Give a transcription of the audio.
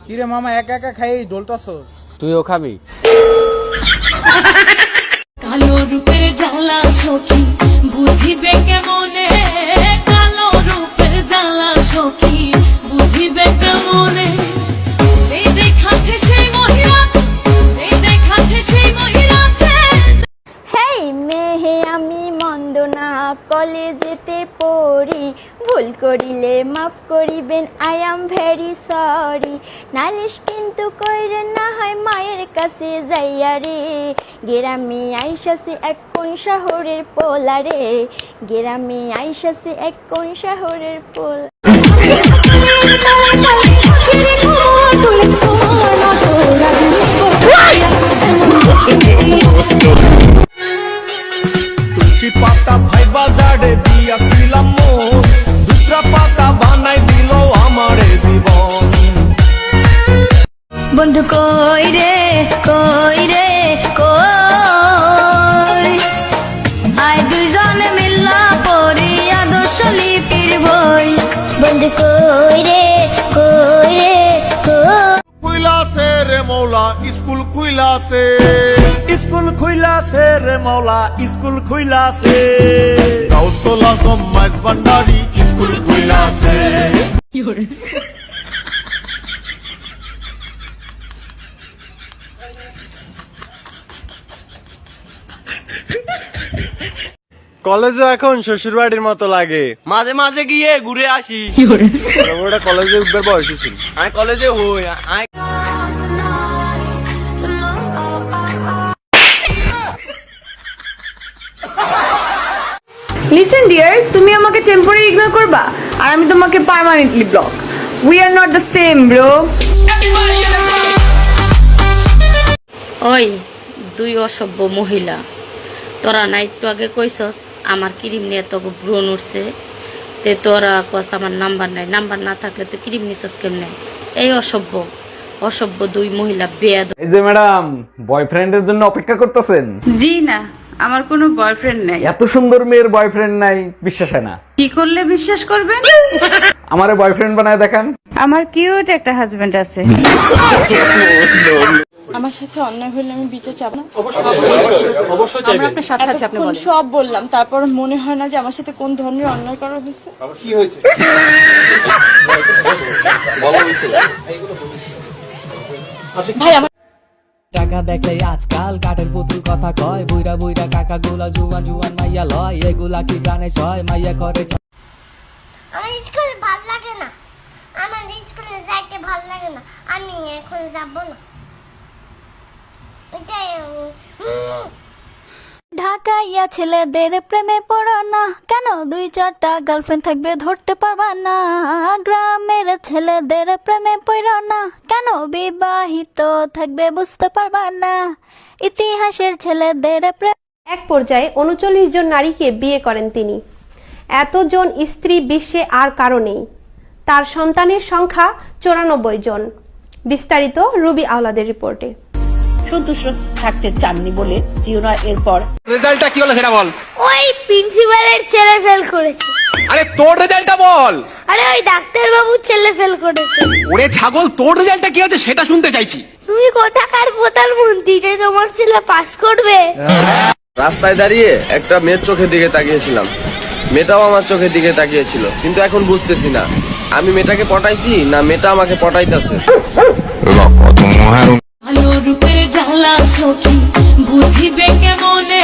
কিরে মামা একা একা খাই জ্বলতাছস? তুইও খাবি? কালো রূপের জ্বালা সখী বুঝিবে কেমনে, কালো রূপের জ্বালা সখী বুঝিবে কেমনে। এই দেখাছে সেই মহিলা, এই দেখাছে সেই মহিলা। হেই মেহে আমি মন্দ না, কলেজেতে পড়ি, ভুল করিলে মাফ করিবেন, আই এম ভেরি সরি। নালিশ কিন্তু কইরেন না, হয় মায়ের কাছে যাইয়া রে। গেরামে আইসাছে এক কোন শহরের পোলা রে, গেরামে আইসাছে এক কোন শহরের পোল। তুলসী পাতা ভাই বাজারে দিয়াছিলাম মন, দুটা পাতা বানাই দিল আমারে জীবন। বন্ধু কই রে কই রে কই, আই দুইজনে মিল্লা পড়ি আদর্শ লিপির বই। বন্ধু কই রে কই রে কই। খুইলাছে রে মৌলা স্কুল খুইলাছে, স্কুল খুইলাছে রে মাওলা, স্কুল খুইলাছে। কাউসল আজম মাইজ ভান্ডারি স্কুল খুইলাছে। কলেজে এখন শ্বশুর বাড়ির মতো লাগে, মাঝে মাঝে গিয়ে ঘুরে আসি। ওটা কলেজে উঠবার বয়স ছিল, আমি কলেজে হই। লিসেন ডিয়ার, তুমি আমাকে টেম্পোরারি ইগনোর করবা আর আমি তোমাকে permanently block. We are not the same bro. ওই দুই অসভ্য মহিলা, তোরা না একটু আগে কইসস আমার ক্রিম নিয়ে তোকে ব্রণ উঠছে, তে তোরা কস আমার নাম্বার নাই, নাম্বার না থাকলে তো ক্রিম নিছস কেমনে? এই অসভ্য অসভ্য দুই মহিলা বেয়াদ। এই যে ম্যাডাম, বয়ফ্রেন্ডের জন্য অপেক্ষা করতেছেন? জি না, আমার কোনো বয়ফ্রেন্ড নাই। এত সুন্দর মেয়ের বয়ফ্রেন্ড নাই, বিশ্বাস হয় না। কি করলে বিশ্বাস করবেন? আমারে বয়ফ্রেন্ড বানায় দেখান। আমার কিউট একটা হাজবেন্ড আছে। আমার সাথে অন্যায় হলে আমি বিচার চাপ না? অবশ্যই চাইবেন। আপনার সাথে আছে, আপনি বলেন। সব বললাম, তারপর মনে হয় না যে আমার সাথে কোন ধরনের অন্যায় করা হয়েছে? কি হয়েছে? ভাই আমার টাকা দেখলে আজকাল কাঠের পুতুল কথা কয়, বুইরা বুইরা কাকা গুলা জুয়ান জুয়ান মাইয়া লয়, এগুলা কি গানে ছয় মাইয়া করে। আমার স্কুল ভাল লাগে না, আমার স্কুলে যাইতে ভাল লাগে না, আমি এখন যাব না। ঢাকাইয়া ছেলেদের প্রেমে পড়ো না, কেন দুই চারটা গার্লফ্রেন্ড থাকবে ধরতে পারবা না। গ্রামের ছেলেদের প্রেমে পড়ো না, কেন বিবাহিত থাকবে বুঝতে পারবা না। ইতিহাসের ছেলেদের এক পর্যায়ে ৩৯ জন নারীকে বিয়ে করেন তিনি। এতজন স্ত্রী বিশ্বে আর কারো নেই। তার সন্তানের সংখ্যা ৯৪ জন। বিস্তারিত রুবি আওলাদের রিপোর্টে। সন্তুষ্ট থাকতে চাননি বলে জিওনা এরপর রেজাল্টটা কি হলো সেটা বল। ওই প্রিন্সিপালের ছেলে ফেল করেছে। আরে তোর রেজাল্টটা বল। আরে ওই ডাক্তার বাবুর ছেলে ফেল করেছে। ওরে ছাগল, তোর রেজাল্টটা কি হচ্ছে সেটা শুনতে চাইছি। তুমি কোথাকার প্রধানমন্ত্রী যে তোমার ছেলে পাস করবে? রাস্তায় দাঁড়িয়ে একটা মেয়ের চোখের দিকে তাকিয়েছিলাম, মেয়েটাও আমার চোখের দিকে তাকিয়েছিল, কিন্তু এখন বুঝতেছি না আমি মেয়েটাকে পটাইছি না মেয়েটা আমাকে পটাইতেছে। কালো রূপের জ্বালা সখী বুঝিবে কেমনে,